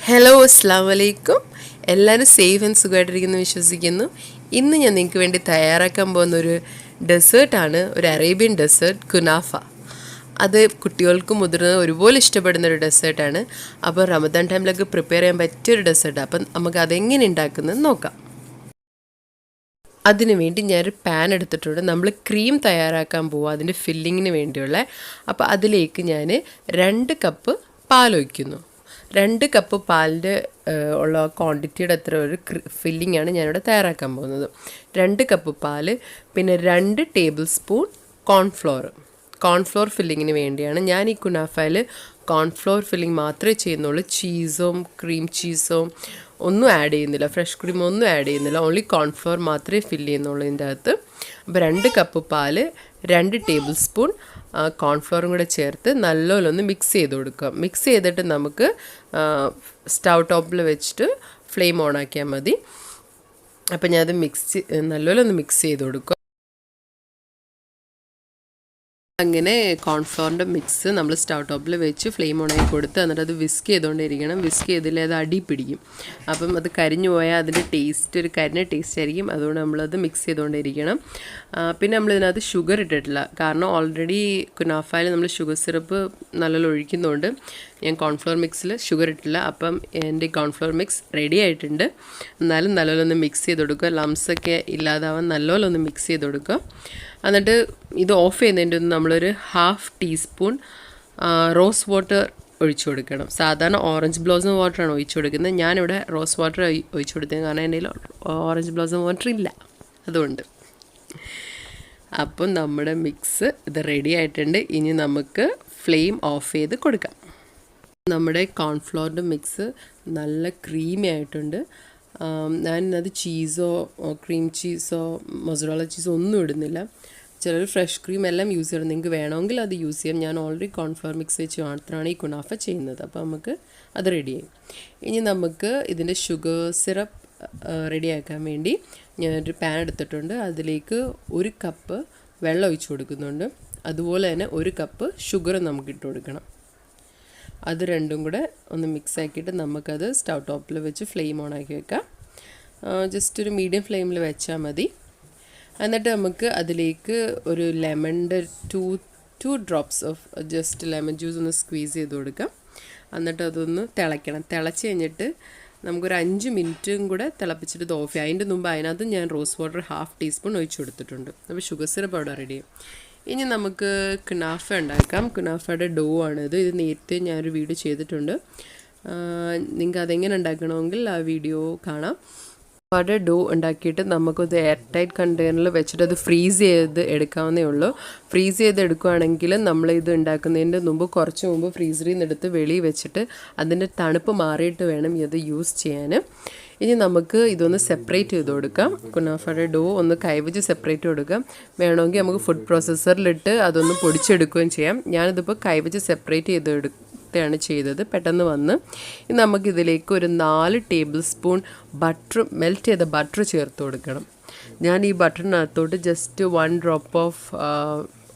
Hello അസ്സാം വലൈക്കും. എല്ലാവരും സേഫ് ആൻഡ് സുഖമായിട്ടിരിക്കുന്നു വിശ്വസിക്കുന്നു. ഇന്ന് ഞാൻ നിങ്ങൾക്ക് വേണ്ടി തയ്യാറാക്കാൻ പോകുന്നൊരു ഡെസേർട്ടാണ്, ഒരു അറേബ്യൻ ഡെസേർട്ട് കുനാഫ. അത് കുട്ടികൾക്കും മുതിർന്ന ഒരുപോലെ ഇഷ്ടപ്പെടുന്നൊരു ഡെസേർട്ടാണ്. അപ്പോൾ റമദാൻ ടൈമിലൊക്കെ പ്രിപ്പയർ ചെയ്യാൻ പറ്റിയൊരു ഡെസേർട്ടാണ്. അപ്പം നമുക്ക് അതെങ്ങനെ ഉണ്ടാക്കുന്നത് നോക്കാം. അതിന് വേണ്ടി ഞാനൊരു പാൻ എടുത്തിട്ടുണ്ട്. നമ്മൾ ക്രീം തയ്യാറാക്കാൻ പോവുക, അതിൻ്റെ ഫില്ലിങ്ങിന് വേണ്ടിയുള്ള. അപ്പോൾ അതിലേക്ക് ഞാൻ 2 കപ്പ് പാലൊഴിക്കുന്നു. 2 കപ്പ് പാലിൻ്റെ ഉള്ള ക്വാണ്ടിറ്റിയുടെ അത്ര ഒരു ഫില്ലിങ്ങാണ് ഞാനിവിടെ തയ്യാറാക്കാൻ പോകുന്നത്. 2 കപ്പ് പാല്, പിന്നെ 2 ടേബിൾ സ്പൂൺ കോൺഫ്ലോർ ഫില്ലിങ്ങിന് വേണ്ടിയാണ്. ഞാൻ ഈ കുനാഫയിൽ കോൺഫ്ലോർ ഫില്ലിങ് മാത്രമേ ചെയ്യുന്നുള്ളൂ. ചീസും ക്രീം ചീസും ഒന്നും ആഡ് ചെയ്യുന്നില്ല, ഫ്രഷ് ക്രീം ഒന്നും ആഡ് ചെയ്യുന്നില്ല. ഓൺലി കോൺഫ്ലോർ മാത്രമേ ഫില്ല് ചെയ്യുന്നുള്ളൂ ഇതിൻ്റെ അകത്ത്. അപ്പോൾ 2 കപ്പ് പാല്, 2 ടേബിൾ സ്പൂൺ കോൺഫ്ലോറും കൂടെ ചേർത്ത് നല്ലോണം ഒന്ന് മിക്സ് ചെയ്ത് കൊടുക്കുക. മിക്സ് ചെയ്തിട്ട് നമുക്ക് സ്റ്റൗ ടോപ്പിൽ വെച്ചിട്ട് ഫ്ലെയിം ഓൺ ആക്കിയാൽ മതി. അപ്പോൾ ഞാനത് നല്ലോണം ഒന്ന് മിക്സ് ചെയ്ത് കൊടുക്കുക. അങ്ങനെ കോൺഫ്ലോറിൻ്റെ മിക്സ് നമ്മൾ സ്റ്റൗ ടോപ്പിൽ വെച്ച് ഫ്ലെയിം ഓണാക്കി കൊടുത്ത് എന്നിട്ട് അത് വിസ്ക് ചെയ്തുകൊണ്ടിരിക്കണം. വിസ്ക് ചെയ്തില്ലേ അത് അടി പിടിക്കും. അപ്പം അത് കരിഞ്ഞു പോയാൽ അതിൻ്റെ ടേസ്റ്റ് ഒരു കരിഞ്ഞ ടേസ്റ്റ് ആയിരിക്കും. അതുകൊണ്ട് നമ്മളത് മിക്സ് ചെയ്തുകൊണ്ടിരിക്കണം. പിന്നെ നമ്മളിതിനകത്ത് ഷുഗർ ഇട്ടിട്ടില്ല, കാരണം ഓൾറെഡി കുനാഫയിൽ നമ്മൾ ഷുഗർ സിറപ്പ് നല്ലോണം ഒഴിക്കുന്നുണ്ട്. ഞാൻ കോൺഫ്ലോർ മിക്സിൽ ഷുഗർ ഇട്ടില്ല. അപ്പം എൻ്റെ കോൺഫ്ലോർ മിക്സ് റെഡി ആയിട്ടുണ്ട്. എന്നാലും നല്ലോണം ഒന്ന് മിക്സ് ചെയ്ത് കൊടുക്കുക. ലംസൊക്കെ ഇല്ലാതാവാൻ നല്ലോണം ഒന്ന് മിക്സ് ചെയ്ത് കൊടുക്കുക. എന്നിട്ട് ഇത് ഓഫ് ചെയ്യുന്നതിൻ്റെ ഒന്ന് നമ്മളൊരു 1/2 ടീസ്പൂൺ റോസ് വാട്ടർ ഒഴിച്ചു കൊടുക്കണം. സാധാരണ ഓറഞ്ച് ബ്ലോസം വാട്ടറാണ് ഒഴിച്ചു കൊടുക്കുന്നത്. ഞാനിവിടെ റോസ് വാട്ടർ ഒഴിച്ചു കൊടുത്തത്, കാരണം എൻ്റെ കയ്യിൽ ഓറഞ്ച് ബ്ലോസം വാട്ടർ ഇല്ല, അതുകൊണ്ട്. അപ്പം നമ്മുടെ മിക്സ് ഇത് റെഡി ആയിട്ടുണ്ട്. ഇനി നമുക്ക് ഫ്ലെയിം ഓഫ് ചെയ്ത് കൊടുക്കാം. നമ്മുടെ കോൺഫ്ലോറിൻ്റെ മിക്സ് നല്ല ക്രീമി ആയിട്ടുണ്ട്. ഞാനത് ചീസോ ക്രീം ചീസോ മൊസറല്ല ചീസോ ഒന്നും ഇടുന്നില്ല. ചിലർ ഫ്രഷ് ക്രീം എല്ലാം യൂസ് ചെയ്യണം, നിങ്ങൾക്ക് വേണമെങ്കിൽ അത് യൂസ് ചെയ്യാം. ഞാൻ ഓൾറെഡി കോൺഫ്ലോർ മിക്സ് വെച്ച് മാത്രമാണ് ഈ കുനാഫ ചെയ്യുന്നത്. അപ്പോൾ നമുക്ക് അത് റെഡിയായി. ഇനി നമുക്ക് ഇതിൻ്റെ ഷുഗർ സിറപ്പ് റെഡിയാക്കാൻ വേണ്ടി ഞാനൊരു പാൻ എടുത്തിട്ടുണ്ട്. അതിലേക്ക് 1 കപ്പ് വെള്ളം ഒഴിച്ച് കൊടുക്കുന്നുണ്ട്. അതുപോലെ തന്നെ 1 കപ്പ് ഷുഗർ നമുക്ക് ഇട്ട് കൊടുക്കണം. അത് രണ്ടും കൂടെ ഒന്ന് മിക്സ് ആക്കിയിട്ട് നമുക്കത് സ്റ്റൗ ടോപ്പിൽ വെച്ച് ഫ്ലെയിം ഓൺ ആക്കി വെക്കാം. ജസ്റ്റ് ഒരു മീഡിയം ഫ്ലെയിമിൽ വെച്ചാൽ മതി. എന്നിട്ട് നമുക്ക് അതിലേക്ക് ഒരു ലെമണിൻ്റെ 2 drops of just lemon juice ഒന്ന് സ്ക്വീസ് ചെയ്ത് കൊടുക്കാം. എന്നിട്ട് അതൊന്ന് തിളയ്ക്കണം. തിളച്ച് കഴിഞ്ഞിട്ട് നമുക്കൊരു 5 മിനിറ്റും കൂടെ തിളപ്പിച്ചിട്ട് ഇത് ഓഫ് ചെയ്യാം. അതിൻ്റെ മുമ്പ് അതിനകത്ത് ഞാൻ റോസ് വാട്ടർ 1/2 ടീസ്പൂൺ ഒഴിച്ച് കൊടുത്തിട്ടുണ്ട്. അപ്പോൾ ഷുഗർ സിറപ്പ് അവിടെ റെഡി. ഇനി നമുക്ക് കുനാഫ ഉണ്ടാക്കാം. കുനാഫയുടെ ഡോ ആണിത്. ഇത് നേരത്തെ ഞാനൊരു വീഡിയോ ചെയ്തിട്ടുണ്ട്. നിങ്ങൾക്ക് അതെങ്ങനെ ഉണ്ടാക്കണമെങ്കിൽ ആ വീഡിയോ കാണാം. അവിടെ ഡോ ഉണ്ടാക്കിയിട്ട് നമുക്കത് എയർ ടൈറ്റ് കണ്ടെയ്നറിൽ വെച്ചിട്ട് അത് ഫ്രീസ് ചെയ്ത് എടുക്കാവുന്നേ ഉള്ളൂ. ഫ്രീസ് ചെയ്ത് എടുക്കുകയാണെങ്കിൽ നമ്മളിത് ഉണ്ടാക്കുന്നതിൻ്റെ മുമ്പ് കുറച്ച് മുമ്പ് ഫ്രീസറിൽ നിന്ന് എടുത്ത് വെളിയിൽ വെച്ചിട്ട് അതിൻ്റെ തണുപ്പ് മാറിയിട്ട് വേണം ഇത് യൂസ് ചെയ്യാൻ. ഇനി നമുക്ക് ഇതൊന്ന് സെപ്പറേറ്റ് ചെയ്ത് കൊടുക്കാം. കുനാഫയുടെ ഡോ ഒന്ന് കൈവച്ച് സെപ്പറേറ്റ് കൊടുക്കാം. വേണമെങ്കിൽ നമുക്ക് ഫുഡ് പ്രോസസ്സറിലിട്ട് അതൊന്ന് പൊടിച്ചെടുക്കുകയും ചെയ്യാം. ഞാനിതിപ്പോൾ കൈവച്ച് സെപ്പറേറ്റ് ചെയ്തെടുക്കുകയാണ് ചെയ്തത്, പെട്ടെന്ന് വന്ന്. ഇനി നമുക്കിതിലേക്ക് ഒരു 4 ടേബിൾ സ്പൂൺ മെൽറ്റ് ചെയ്ത ബട്ടർ ചേർത്ത് കൊടുക്കണം. ഞാൻ ഈ ബട്ടറിനകത്തോട്ട് just 1 drop of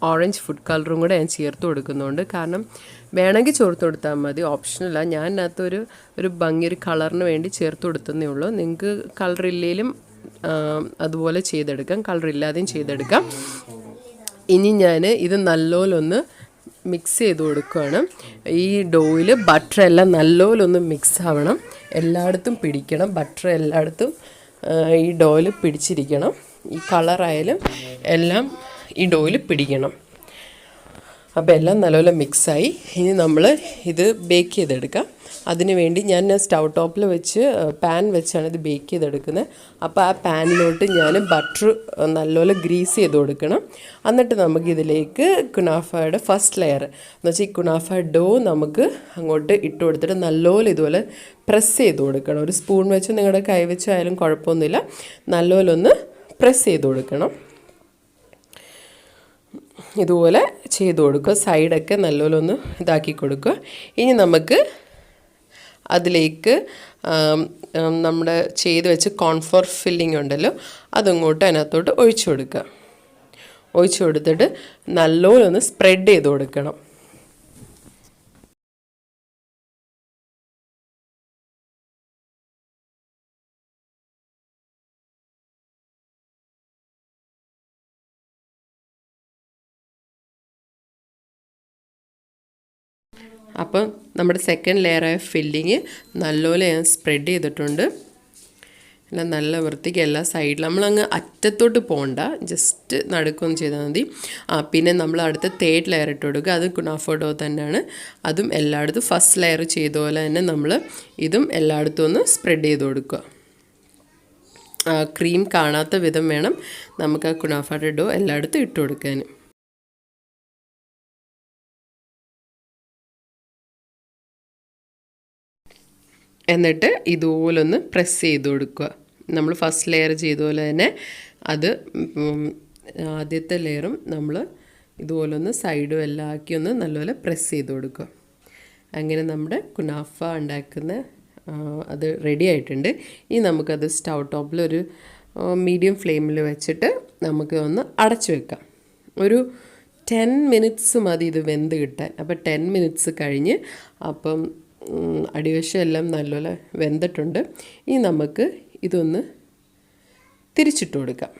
orange food കളറും കൂടെ ഞാൻ ചേർത്ത് കൊടുക്കുന്നുണ്ട്. കാരണം വേണമെങ്കിൽ ചേർത്ത് കൊടുത്താൽ മതി, ഓപ്ഷനല്ല. ഞാൻ അതിനകത്ത് ഒരു ഭംഗി, ഒരു കളറിന് വേണ്ടി ചേർത്ത് കൊടുത്തതേ ഉള്ളൂ. നിങ്ങൾക്ക് കളറില്ലേലും അതുപോലെ ചെയ്തെടുക്കാം, കളറില്ലാതെയും ചെയ്തെടുക്കാം. ഇനി ഞാൻ ഇത് നല്ലോലൊന്ന് മിക്സ് ചെയ്ത് കൊടുക്കുകയാണ്. ഈ ഡോയിൽ ബട്ടറെല്ലാം നല്ലോലൊന്ന് മിക്സ് ആവണം, എല്ലായിടത്തും പിടിക്കണം. ബട്ടർ എല്ലായിടത്തും ഈ ഡോയിൽ പിടിച്ചിരിക്കണം. ഈ കളറായാലും എല്ലാം ഈ ഡോയിൽ പിടിക്കണം. അപ്പോൾ എല്ലാം നല്ലപോലെ മിക്സായി. ഇനി നമ്മൾ ഇത് ബേക്ക് ചെയ്തെടുക്കാം. അതിന് വേണ്ടി ഞാൻ സ്റ്റൗ ടോപ്പിൽ വെച്ച് പാൻ വെച്ചാണ് ഇത് ബേക്ക് ചെയ്തെടുക്കുന്നത്. അപ്പോൾ ആ പാനിലോട്ട് ഞാൻ ബട്ടർ നല്ലപോലെ ഗ്രീസ് ചെയ്ത് കൊടുക്കണം. എന്നിട്ട് നമുക്കിതിലേക്ക് കുനാഫയുടെ ഫസ്റ്റ് ലെയർ എന്ന് വെച്ചാൽ ഈ കുനാഫ ഡോ നമുക്ക് അങ്ങോട്ട് ഇട്ട് കൊടുത്തിട്ട് നല്ലപോലെ ഇതുപോലെ പ്രസ് ചെയ്ത് കൊടുക്കണം. ഒരു സ്പൂൺ വെച്ച് നിങ്ങളുടെ കൈ വെച്ചായാലും കുഴപ്പമൊന്നുമില്ല, നല്ലപോലെ ഒന്ന് പ്രസ് ചെയ്ത് കൊടുക്കണം. ഇതുപോലെ ചെയ്ത് കൊടുക്കുക. സൈഡൊക്കെ നല്ലപോലെ ഒന്ന് ഇതാക്കി കൊടുക്കുക. ഇനി നമുക്ക് അതിലേക്ക് നമ്മുടെ ചെയ്ത് വെച്ച് കോൺഫ്ലോർ ഫില്ലിംഗ് ഉണ്ടല്ലോ, അതങ്ങോട്ട് അതിനകത്തോട്ട് ഒഴിച്ചു കൊടുക്കുക. ഒഴിച്ചു കൊടുത്തിട്ട് നല്ലപോലെ ഒന്ന് സ്പ്രെഡ് ചെയ്ത് കൊടുക്കണം. അപ്പം നമ്മുടെ സെക്കൻഡ് ലെയറായ ഫില്ലിങ് നല്ലപോലെ ഞാൻ സ്പ്രെഡ് ചെയ്തിട്ടുണ്ട്. എല്ലാം നല്ല വൃത്തിക്ക് എല്ലാ സൈഡിലും നമ്മളങ്ങ് അറ്റത്തോട്ട് പോകണ്ട, ജസ്റ്റ് നടുക്കൊന്ന് ചെയ്താൽ മതി. പിന്നെ നമ്മൾ അടുത്ത തേർഡ് ലെയർ ഇട്ട് കൊടുക്കുക. അത് കുനാഫ ഡോ തന്നെയാണ്. അതും എല്ലായിടത്തും ഫസ്റ്റ് ലെയർ ചെയ്ത പോലെ തന്നെ നമ്മൾ ഇതും എല്ലായിടത്തും ഒന്ന് സ്പ്രെഡ് ചെയ്ത് കൊടുക്കുക. ക്രീം കാണാത്ത വിധം വേണം നമുക്ക് ആ കുനാഫയുടെ ഡോ എല്ലായിടത്തും ഇട്ട് കൊടുക്കാൻ. എന്നിട്ട് ഇതുപോലൊന്ന് പ്രസ് ചെയ്ത് കൊടുക്കുക. നമ്മൾ ഫസ്റ്റ് ലെയർ ചെയ്ത പോലെ തന്നെ അത് ആദ്യത്തെ ലെയറും നമ്മൾ ഇതുപോലൊന്ന് സൈഡും എല്ലാം ആക്കി ഒന്ന് നല്ലപോലെ പ്രസ് ചെയ്ത് കൊടുക്കുക. അങ്ങനെ നമ്മുടെ കുനാഫ ഉണ്ടാക്കുന്ന അത് റെഡി ആയിട്ടുണ്ട്. ഇനി നമുക്കത് സ്റ്റൗ ടോപ്പിലൊരു മീഡിയം ഫ്ലെയിമിൽ വെച്ചിട്ട് നമുക്ക് ഒന്ന് അടച്ചു വെക്കാം. ഒരു 10 മിനിറ്റ്സ് മതി ഇത് വെന്ത് കിട്ടാൻ. അപ്പോൾ 10 മിനിറ്റ്സ് കഴിഞ്ഞ് അപ്പം അടിവശം എല്ലാം നല്ലപോലെ വെന്തിട്ടുണ്ട്. ഇനി നമുക്ക് ഇതൊന്ന് തിരിച്ചിട്ട് കൊടുക്കാം.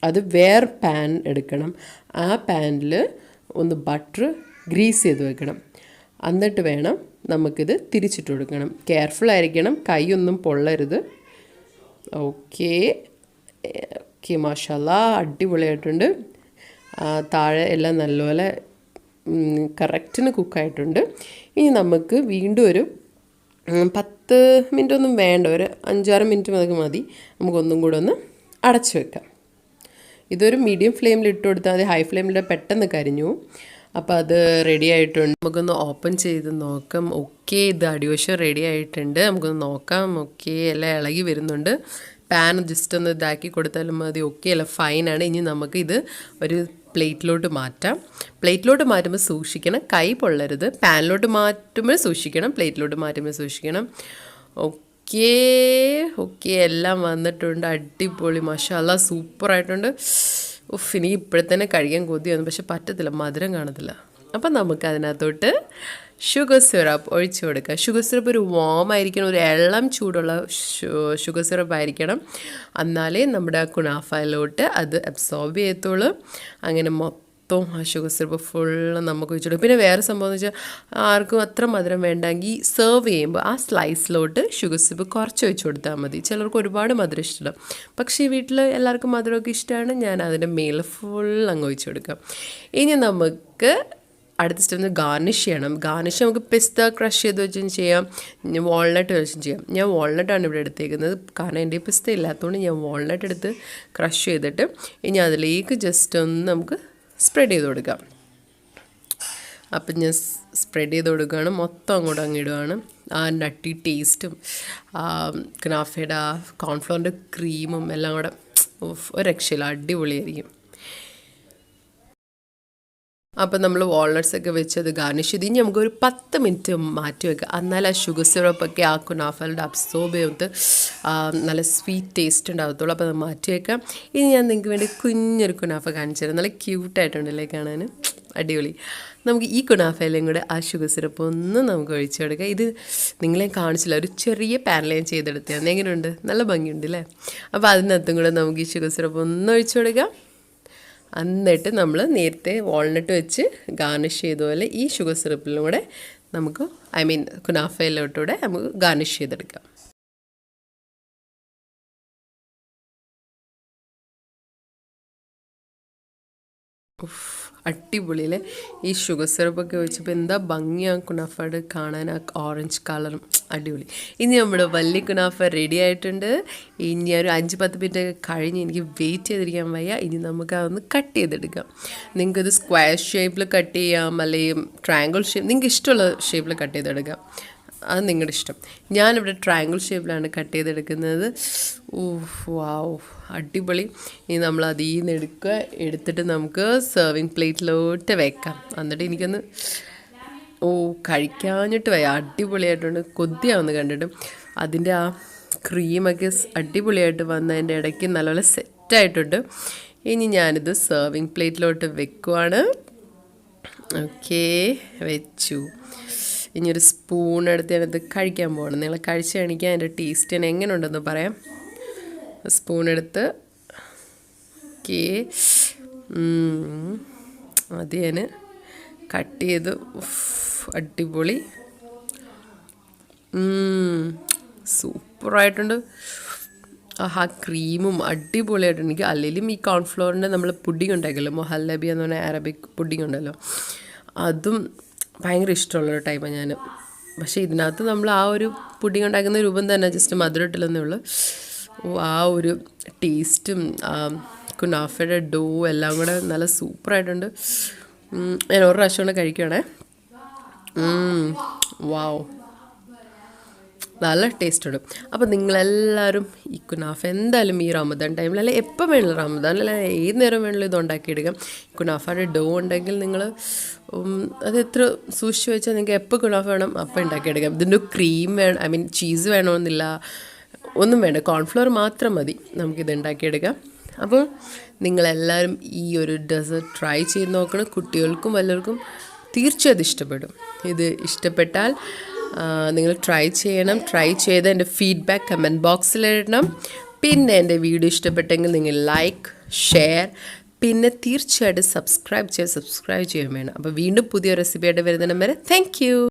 അത് വേറെ പാൻ എടുക്കണം. ആ പാനിൽ ഒന്ന് ബട്ടർ ഗ്രീസ് ചെയ്ത് വെക്കണം. എന്നിട്ട് വേണം നമുക്കിത് തിരിച്ചിട്ട് കൊടുക്കണം. കെയർഫുൾ ആയിരിക്കണം, കൈയൊന്നും പൊള്ളരുത്. ഓക്കെ ഓക്കെ, മാഷാല്ലാ, അടിപൊളിയായിട്ടുണ്ട്. താഴെ എല്ലാം നല്ലപോലെ കറക്റ്റിന് കുക്കായിട്ടുണ്ട്. ഇനി നമുക്ക് വീണ്ടും ഒരു 10 മിനിറ്റ് ഒന്നും വേണ്ട, ഒരു 5-6 മിനിറ്റ് മതി. നമുക്കൊന്നും കൂടെ ഒന്ന് അടച്ചു വെക്കാം. ഇതൊരു മീഡിയം ഫ്ലെയിമിൽ ഇട്ട് കൊടുത്താൽ മതി. ഹൈ ഫ്ലെയിമിൽ പെട്ടെന്ന് കരിഞ്ഞു. അപ്പോൾ അത് റെഡി ആയിട്ടുണ്ട്. നമുക്കൊന്ന് ഓപ്പൺ ചെയ്ത് നോക്കാം. ഓക്കെ, ഇത് അടിവശം റെഡി ആയിട്ടുണ്ട്. നമുക്കൊന്ന് നോക്കാം. ഓക്കെ, എല്ലാം ഇളകി വരുന്നുണ്ട്. പാൻ ജസ്റ്റ് ഒന്ന് ഇതാക്കി കൊടുത്താലും മതി. ഓക്കെ, എല്ലാം ഫൈനാണ്. ഇനി നമുക്ക് ഇത് ഒരു പ്ലേറ്റിലോട്ട് മാറ്റാം. പ്ലേറ്റിലോട്ട് മാറ്റുമ്പോൾ സൂക്ഷിക്കണം, കൈ പൊള്ളരുത്. പാനിലോട്ട് മാറ്റുമ്പോൾ സൂക്ഷിക്കണം, പ്ലേറ്റിലോട്ട് മാറ്റുമ്പോൾ സൂക്ഷിക്കണം. ഓക്കെ ഓക്കെ, എല്ലാം വന്നിട്ടുണ്ട്. അടിപൊളി, മാഷാല്ലാ, സൂപ്പറായിട്ടുണ്ട്. എനിക്ക് ഇപ്പോഴത്തന്നെ കഴിക്കാൻ കൊതിയാണ്, പക്ഷെ പറ്റത്തില്ല, മധുരം കാണത്തില്ല. അപ്പം നമുക്ക് അതിനകത്തോട്ട് ഷുഗർ സിറപ്പ് ഒഴിച്ചു കൊടുക്കുക. ഷുഗർ സിറപ്പ് ഒരു വാം ആയിരിക്കണം, ഒരു ഇളം ചൂടുള്ള ഷുഗർ സിറപ്പ് ആയിരിക്കണം. എന്നാലേ നമ്മുടെ കുനാഫയിലോട്ട് അത് അബ്സോർബ് ചെയ്യത്തുള്ളൂ. അങ്ങനെ മൊത്തം ആ ഷുഗർ സിറപ്പ് ഫുള്ള് നമുക്ക് ഒഴിച്ചു കൊടുക്കും. പിന്നെ വേറെ സംഭവം എന്ന് വെച്ചാൽ ആർക്കും അത്ര മധുരം വേണ്ടെങ്കിൽ സെർവ് ചെയ്യുമ്പോൾ ആ സ്ലൈസിലോട്ട് ഷുഗർ സിറപ്പ് കുറച്ച് ഒഴിച്ചു കൊടുത്താൽ മതി. ചിലർക്ക് ഒരുപാട് മധുരം ഇഷ്ടമില്ല, പക്ഷേ വീട്ടിൽ എല്ലാവർക്കും മധുരമൊക്കെ ഇഷ്ടമാണ്. ഞാൻ അതിൻ്റെ മേലെ ഫുൾ അങ്ങ് ഒഴിച്ചു കൊടുക്കാം. ഇനി നമുക്ക് അടുത്ത സ്റ്റെപ്പ് ഗാർണിഷ് ചെയ്യണം. ഗാർണിഷ് നമുക്ക് പിസ്ത ക്രഷ് ചെയ്ത് വെച്ചും ചെയ്യാം, വാൾനട്ട് വെച്ചും ചെയ്യാം. ഞാൻ വാൾനട്ടാണ് ഇവിടെ എടുത്തേക്കുന്നത്, കാരണം എൻ്റെ പിസ്ത ഇല്ലാത്തതുകൊണ്ട് ഞാൻ വാൾനട്ട് എടുത്ത് ക്രഷ് ചെയ്തിട്ട് ഇനി അതിലേക്ക് ജസ്റ്റ് ഒന്ന് നമുക്ക് സ്പ്രെഡ് ചെയ്ത് കൊടുക്കാം. അപ്പം ഞാൻ സ്പ്രെഡ് ചെയ്ത് കൊടുക്കുകയാണ്, മൊത്തം അങ്ങോട്ട് അങ്ങിടുകയാണ്. ആ നട്ടി ടേസ്റ്റും കുനാഫയുടെ ആ കോൺഫ്ലോറിൻ്റെ ക്രീമും എല്ലാം കൂടെ ഒരു രക്ഷയില്ല, അടിപൊളിയായിരിക്കും. അപ്പം നമ്മൾ വാൾനട്ട്സൊക്കെ വെച്ച് അത് ഗാർണിഷ് ചെയ്ത് ഇനി നമുക്കൊരു 10 മിനിറ്റ് മാറ്റി വെക്കുക. എന്നാൽ ആ ഷുഗർ സിറപ്പൊക്കെ ആ കുനാഫയുടെ അബ്സോർബ് ചെയ്ത് നല്ല സ്വീറ്റ് ടേസ്റ്റ് ഉണ്ടാകത്തുള്ളൂ. അപ്പോൾ അത് മാറ്റി വെക്കാം. ഇനി ഞാൻ നിങ്ങൾക്ക് വേണ്ടി കുഞ്ഞൊരു കുനാഫ കാണിച്ചു തരാം. നല്ല ക്യൂട്ടായിട്ടുണ്ടല്ലേ കാണാൻ, അടിപൊളി. നമുക്ക് ഈ കുനാഫയിലും കൂടെ ആ ഷുഗർ സിറപ്പ് ഒന്ന് നമുക്ക് ഒഴിച്ചു കൊടുക്കാം. ഇത് നിങ്ങളെ കാണിച്ചില്ല, ഒരു ചെറിയ പാനിൽ ഞാൻ ചെയ്തെടുത്തതാണ്. എങ്ങനെയുണ്ട്? നല്ല ഭംഗിയുണ്ട് അല്ലേ? അപ്പോൾ അതിനകത്തും കൂടെ നമുക്ക് ഈ ഷുഗർ സിറപ്പ് ഒന്ന് ഒഴിച്ചു കൊടുക്കാം. എന്നിട്ട് നമ്മൾ നേരത്തെ വാൾനട്ട് വെച്ച് ഗാർണിഷ് ചെയ്ത പോലെ ഈ ഷുഗർ സിറപ്പിലും കൂടെ നമുക്ക് കുനാഫയിലോട്ടൂടെ നമുക്ക് ഗാർണിഷ് ചെയ്തെടുക്കാം. അടിപൊളിയിലെ ഈ ഷുഗർ സിറപ്പൊക്കെ വെച്ചപ്പോൾ എന്താ ഭംഗിയാണ് കുനാഫയുടെ കാണാൻ, ആ ഓറഞ്ച് കളറും അടിപൊളി. ഇനി നമ്മുടെ വലിയ കുനാഫ റെഡി ആയിട്ടുണ്ട്. ഇനി ഒരു 5-10 മിനിറ്റ് കഴിഞ്ഞ് എനിക്ക് വെയിറ്റ് ചെയ്തിരിക്കാൻ വയ്യ. ഇനി നമുക്ക് അതൊന്ന് കട്ട് ചെയ്തെടുക്കാം. നിങ്ങൾക്കത് സ്ക്വയർ ഷേപ്പിൽ കട്ട് ചെയ്യാം, അല്ലെങ്കിൽ ട്രയാങ്കിൾ ഷേപ്പ്, നിങ്ങൾക്ക് ഇഷ്ടമുള്ള ഷേപ്പിൽ കട്ട് ചെയ്തെടുക്കാം. അത് നിങ്ങളുടെ ഇഷ്ടം. ഞാനിവിടെ ട്രയാങ്കിൾ ഷേപ്പിലാണ് കട്ട് ചെയ്തെടുക്കുന്നത്. വാവ്, അടിപൊളി. ഇനി നമ്മൾ അതിൽ നിന്ന് എടുത്തിട്ട് നമുക്ക് സെർവിങ് പ്ലേറ്റിലോട്ട് വെക്കാം. എന്നിട്ട് എനിക്കൊന്ന് കഴിക്കാഞ്ഞിട്ട് വയ്യ, അടിപൊളിയായിട്ടുണ്ട്. കൊതിയാവുന്ന കണ്ടിട്ടും അതിൻ്റെ ആ ക്രീമൊക്കെ അടിപൊളിയായിട്ട് വന്നതിൻ്റെ ഇടയ്ക്ക് നല്ലപോലെ സെറ്റായിട്ടുണ്ട്. ഇനി ഞാനിത് സെർവിങ് പ്ലേറ്റിലോട്ട് വെക്കുവാണ്. ഓക്കെ, വെച്ചു. ഇനി ഒരു സ്പൂൺ എടുത്ത് ഞാനത് കഴിക്കാൻ പോകണം. നിങ്ങൾ കഴിച്ച് കാണിക്കാൻ അതിൻ്റെ ടേസ്റ്റ് ഞാൻ എങ്ങനെ ഉണ്ടെന്ന് പറയാം. സ്പൂൺ എടുത്ത് ഓക്കെ, അത് ഞാൻ കട്ട് ചെയ്ത് അടിപൊളി. സൂപ്പറായിട്ടുണ്ട്. ആ ക്രീമും അടിപൊളിയായിട്ടുണ്ട്. എനിക്ക് അല്ലെങ്കിലും ഈ കോൺഫ്ലോറിൻ്റെ നമ്മൾ പുഡിംഗ് ഉണ്ടാക്കിയല്ലോ, മൊഹല്ലബി എന്ന് പറഞ്ഞാൽ അറബിക് പുഡിംഗ് ഉണ്ടല്ലോ, അതും ഭയങ്കര ഇഷ്ടമുള്ളൊരു ടൈപ്പാണ് ഞാൻ. പക്ഷേ ഇതിനകത്ത് നമ്മൾ ആ ഒരു പുഡിംഗ് ഉണ്ടാക്കുന്ന രൂപം തന്നെ ജസ്റ്റ് മധുരം ഇട്ടില്ലെന്നേ ഉള്ളൂ. ആ ഒരു ടേസ്റ്റും കുനാഫയുടെ ഡോ എല്ലാം കൂടെ നല്ല സൂപ്പറായിട്ടുണ്ട്. ഞാൻ ഒരു പ്രാവശ്യം കൊണ്ട് കഴിക്കുകയാണേ. വാവ്, നല്ല ടേസ്റ്റ് ഉണ്ട്. അപ്പോൾ നിങ്ങളെല്ലാവരും ഈ കുനാഫ എന്തായാലും ഈ റമദാൻ ടൈമിൽ, അല്ലെങ്കിൽ എപ്പോൾ വേണമല്ലോ, റമദാൻ അല്ല ഏത് നേരം വേണമല്ലോ ഇത് ഉണ്ടാക്കിയെടുക്കാം. കുനാഫയുടെ ഡോ ഉണ്ടെങ്കിൽ നിങ്ങൾ അത് എത്ര സൂക്ഷിച്ച് വെച്ചാൽ നിങ്ങൾക്ക് എപ്പോൾ കുനാഫ വേണം അപ്പോൾ ഉണ്ടാക്കിയെടുക്കാം. ഇതിൻ്റെ ക്രീം വേണം, ഐ മീൻ ചീസ് വേണമെന്നില്ല, ഒന്നും വേണ്ട, കോൺഫ്ലോർ മാത്രം മതി നമുക്കിത് ഉണ്ടാക്കിയെടുക്കാം. അപ്പോൾ നിങ്ങളെല്ലാവരും ഈ ഒരു ഡെസേർട്ട് ട്രൈ ചെയ്ത് നോക്കണം. കുട്ടികൾക്കും വല്ലവർക്കും തീർച്ചയായും ഇഷ്ടപ്പെടും. ഇത് ഇഷ്ടപ്പെട്ടാൽ നിങ്ങൾ ട്രൈ ചെയ്യണം. ട്രൈ ചെയ്ത് എൻ്റെ ഫീഡ്ബാക്ക് കമൻറ്റ് ബോക്സിൽ ഇടണം. പിന്നെ എൻ്റെ വീഡിയോ ഇഷ്ടപ്പെട്ടെങ്കിൽ നിങ്ങൾ ലൈക്ക്, ഷെയർ, പിന്നെ തീർച്ചയായിട്ടും സബ്സ്ക്രൈബ് ചെയ്യാൻ വേണം. അപ്പോൾ വീണ്ടും പുതിയ റെസിപ്പിയായിട്ട് വരുന്നതിന് വരെ താങ്ക് യു.